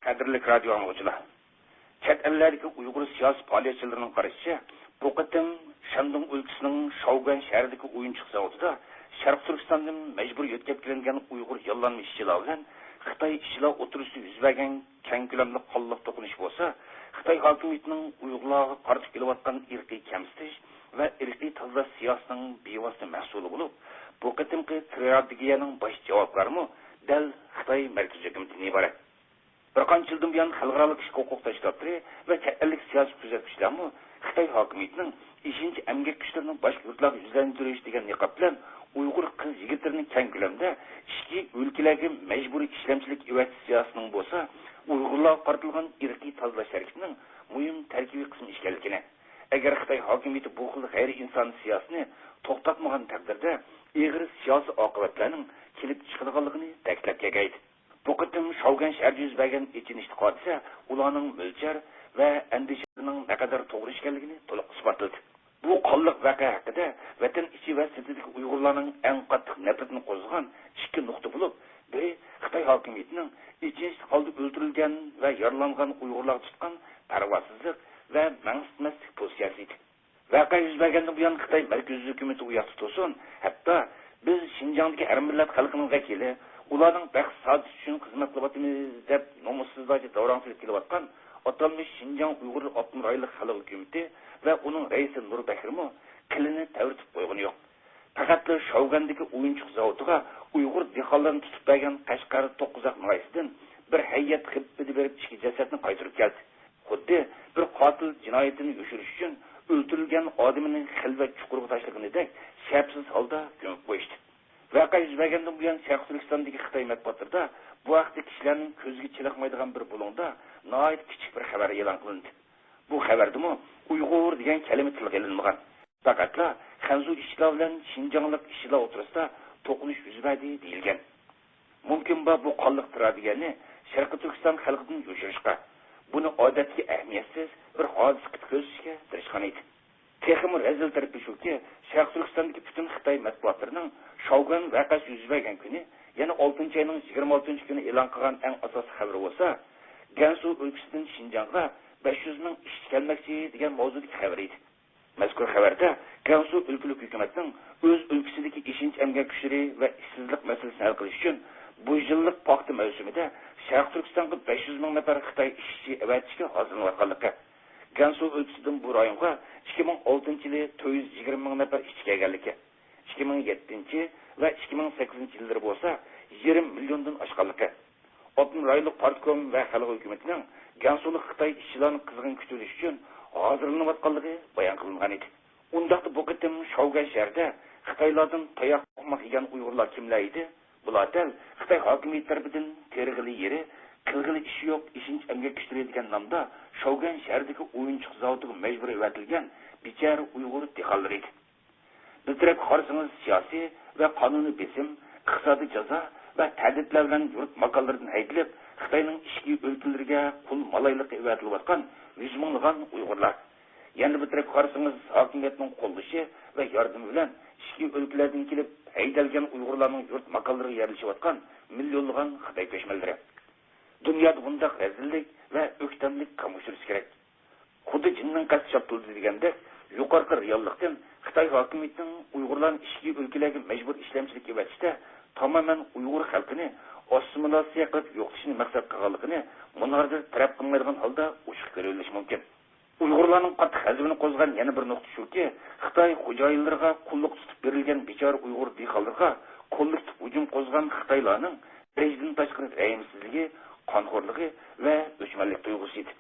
Qadrli radio angluvchilar. Chet ellardagi Uyg'ur siyosiy faoliyatchilarining qarashicha, bu qatam Shandong o'lkasining Shaugan shahridagi o'yinchiq zavodida Sharq Turkistondan majbur yetkazib kelingan Uyg'ur yollanma ishchilar bilan Xitoy ishchilar o'tirishida yuz bergan keng ko'lamli qonliq to'qinish bo'lsa, Xitoy hokimiyatining Uyg'urlarga qarshi kelayotgan irqiy kamsitish va irqiy tozalash siyosatining bevosita mahsuli bo'lib, bu qatimqi strategiyaning bosh javobgarimi dal Xitoy markaziy hukumatidan iborat. Bir qancha yildan buyon xalqaro kishi huquq tashkilotlari va chet ellik siyosiy kuzatuvchilarmi Xitoy hokimiyatining ishinchi emgak kuchlarining boshqa yurtlarga yuzlantirish degan niqob bilan Uyg'ur qiz yigitlarining keng ko'lamda ichki o'lkalarga majburiy ishlamchilik evakuatsiyasining bo'lsa, Uyg'urlarga qaratilgan irqiy tozalash harakatining muhim tarkibiy qismi ekanligini, agar Xitoy hokimiyati bu xil g'ayri inson siyosatini to'xtatmagan taqdirda ig'ir siyosiy oqibatlarning kelib chiqadiganligini ta'kidlab kelgaydi. Bu qatim Shaugan shahrida yuz bergan ichinishli hodisa ularning mo'ljar va andishaning naqadar to'g'ri ekanligini to'liq isbotladi. Bu qonliq voqea haqida vatan ichi va sirtidagi Uyg'urlarning eng qattiq nafratini qo'zg'agan ikki nuqta bo'lib, biri Xitoy hokimiyatining ichinishli holda o'ldirilgan va yaralangan Uyg'urlarga tutgan parvosizlik va ma'nusizlik pozitsiyasi edi. Voqea yuz bergandan buyon Xitoy markaziy hukumati u yoqda tursin, hatto biz Xinjiangdagi har millat xalqining vakili ularning baxsh sodiq uchun xizmat qilyapmiz deb nomussizlarcha davron qilib kelayotgan atalmish Xinjiang Uyg'ur Abdul Rayli xalq hukumati va uning raisi Nur Bakrimi qilini tavritib qo'ygani yo'q. Faqat Shaugandagi o'yinchiq zavodiga Uyg'ur dehqonlarini tutib bergan Qashqar 9 noyasidan bir hayyat xibbi berib ichki jasadni qaytarib keldi. Xuddi bir qotil jinoyatini yoshirish uchun o'ldirilgan odamning xilvat chuqurga tashlaganidek sharpsiz holda ko'mib qo'yishdi. Voqea yuz bergandan buyon Sharq Turkistondagi Xitoy matbuotlarida bu vaqtda kishilarning ko'ziga chiliqmaydigan bir bo'lingda nihoyat kichik bir xabar e'lon qilindi. Bu xabardami Uyg'ur degan kalima tilga ilinmagan. Faqatla Xanzu ishchilar bilan Xinjianglik ishchilar o'rtasida to'qinish yuz berdi deyilgan. Mumkin bu qonliq strategiyani Sharq Turkiston xalqidan yo'shirishga, buni odatga ahamiyatsiz bir hodisa qilib ko'rsatishga tirishgan edi. Texmi rezil tarafi shuki, Sharq Turkistondagi butun Xitoy matbuotlarining Shaugan voqeasi yuz bergan kuni, yana 6-oyning 26-kuni e'lon qilgan eng asosiy xabar bo'lsa, Gansu o'lkasidan Xinjiangga 500 ming ishchi kelmoqchi degan mavzudagi xabar edi. Mazkur xabarda Gansu o'lkalik hukumatining o'z o'lkasidagi ishinchi emgak kuchlari va ishsizlik masalasini hal qilish uchun bu yillik paxta mavsumida Sharq Turkistonga 500 ming nafar Xitoy ishchi avatishga hozirlanayotganligi. Gansu o'lkasidan bu rayonga 2006-yili 420 ming nafar ishchi kelganligi. 2007 va 2008 yillar bo'lsa 20 milliondan oshganligi. Abdul Rayli partkom va xalq hukumatining Gansulik Xitoy ishchilarini qizg'in kutilish uchun hozirlanayotganligi bayon qilingan edi. Undaqda bu qatim Shaugan shahrida Xitoylardan tayoq qo'ymoq yegan Uyg'urlar kimlar edi? Bular Xitoy hokimiyati tomonidan terg'ili yeri, qilg'ili ishi yo'q, ishinchi emgak kuchlari degan nomda Shaugan shahridagi o'yinchiq zavodiga majburiy evatilgan bichara Uyg'ur dehqonlar edi. Bir taraf qarsangiz siyosiy va qonuniy besim, iqtisodiy jazo va ta'didlar bilan yurt makonlaridan haydalib, Xitoyning ishki o'lkalariga qul malayliq evatilayotgan 100 minglagan Uyg'urlar. Yana bir taraf qarsangiz hokimiyatning qo'llashi va yordami bilan ishki o'lkalardan kelib haydalgan Uyg'urlarning yurt makonlariga yerlashayotgan millionlagan Xitoy ko'chmanlari. Dunyoda bunday rezillik va o'ktamlik qamushirish kerak. Xuddi jinning qasd bo'ldi deganda, yuqorqi reallikdan Xitoy hokimiyatining Uyg'urlarning ishki o'lkalarga majbur ishlamchilik evatishda tamamen Uyg'ur xalqini assimilatsiya qilib yo'qotishni maqsad qilganligini munarda taraf qilmaydigan holda ochiq ko'rilishi mumkin. Uyg'urlarning qattiq hazmini qo'zg'agan yana bir nuqta shuki, Xitoy xo'jayinlariga qulluq tutib berilgan bechora Uyg'ur dehqonlarga qo'llab hujum qo'zg'agan Xitoylarning prezident tashqari rayimsizligi, qonxo'rligi va o'chmanlik tuyg'usi edi.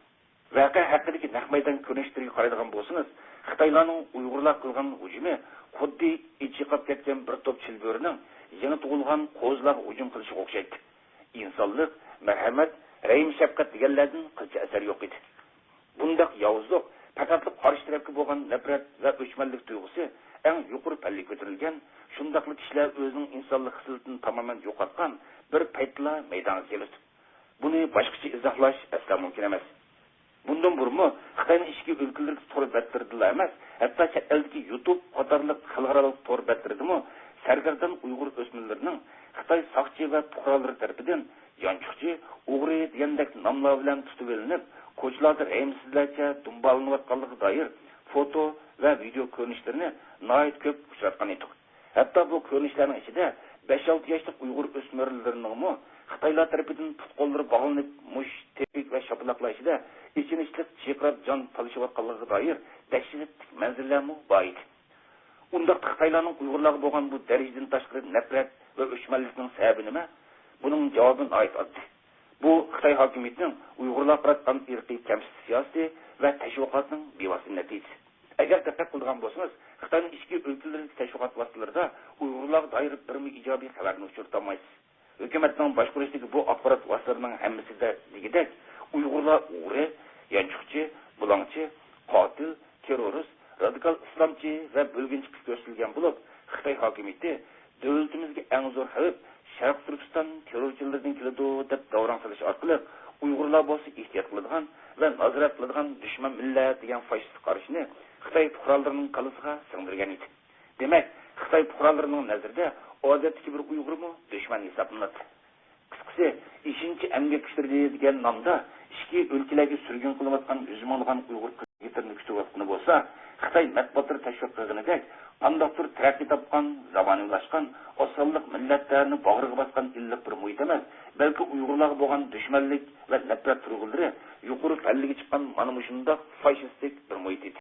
Voqea haqidagi naq maydon ko'rinishlariga qaraydigan bo'lsangiz, Xitoylarning Uyg'urlar qilgan hujumi xuddi ichi qolib ketgan bir to'p chilbirning yangi tug'ilgan qo'zlarga hujum qilishiga o'xshaydi. Insonlik, marhamat, rahim shafqat deganlardan qilcha asar yo'q edi. Bundaq yovuzlik faqat qarshi tarafga bo'lgan nafrat va o'chmanlik tuyg'usi eng yuqori pallaga ko'tarilgan, shundaqli kishilar o'zining insonlik xislatini tamoman yo'qotgan bir paytla maydonga keldi. Buni boshqacha izohlash asla mumkin emas. Bundan burma Xitoyning ishki o'lkalarida to'r battirdilar emas, hatto chet eldagi YouTube qatorliq xalqaro to'r battirdimi, sargardan Uyg'ur o'smirlarining Xitoy soqchi va fuqarolari tomonidan yanchiqchi, o'g'ri degandek nomlar bilan tutib olinib, ko'chalarda rehimsizlarcha dumbalanayotganligiga doir foto va video ko'rinishlarni nihoyat ko'p uchratgan edik. Hatto bu ko'rinishlarning ichida 5-6 yoshlik Uyg'ur o'smirlarining Xitoylar tarafidan tutqunlari bog'lanib, mush, tepik va shapaloqlar ichida ichinishli chiqarib jon talashayotganligiga doir dahshatli manzillarmi bor edi. Unda Xitoylarning Uyg'urlarga bo'lgan bu darajadan tashqari nafrat va o'chmanlikning sababi nima? Buning javobini aytadi. Bu Xitoy hokimiyatining Uyg'urlar qaratgan irqiy kamsitish siyosati va tashviqotning bevosita natijasi. Agar diqqat qilgan bo'lsangiz, Xitoyning ichki o'lkalarning tashviqot vositalarida Uyg'urlarga doir bir ijobiy xabarni uchirtamaysiz. Hukumatning boshqaruvidagi bu axborot vositalarining hammasida degidek Uyg'urlar o'g'ri, yanchiqchi, bulongchi, qotil, terrorist, radikal islomchi va bo'lginchi ko'rsatilgan bo'lib, Xitoy hokimiyati davlatimizga eng zo'r xavf Sharq Turkiston terrorchilaridan keladi deb davron qilish orqali Uyg'urlar bo'lsa ehtiyot qiladigan va nazorat qiladigan dushman millat degan fashist qarashini Xitoy fuqarolarining qalbisiga singdirgan edi. Demak, Xitoy fuqarolarining nazarida odatdagi bir Uyg'urmi dushman hisoblanadi. Qisqasi, 5-emgak kuchleri degan nomda ishki o'lkalarga surgun qilayotgan yuzmongan Uyg'ur qizlarni kutayotgani bo'lsa, Xitoy matbuotlar tashviq qilganidek, qandaqdir taraqqiy topgan, zamonaviylashgan, osonlik millatlarni bag'riga bosgan illiq bir muhit emas, balki Uyg'urlarga bo'lgan dushmanlik va nafrat tuyg'ulari yuqori pallaga chiqqan mana shunday fashistik bir muhit edi.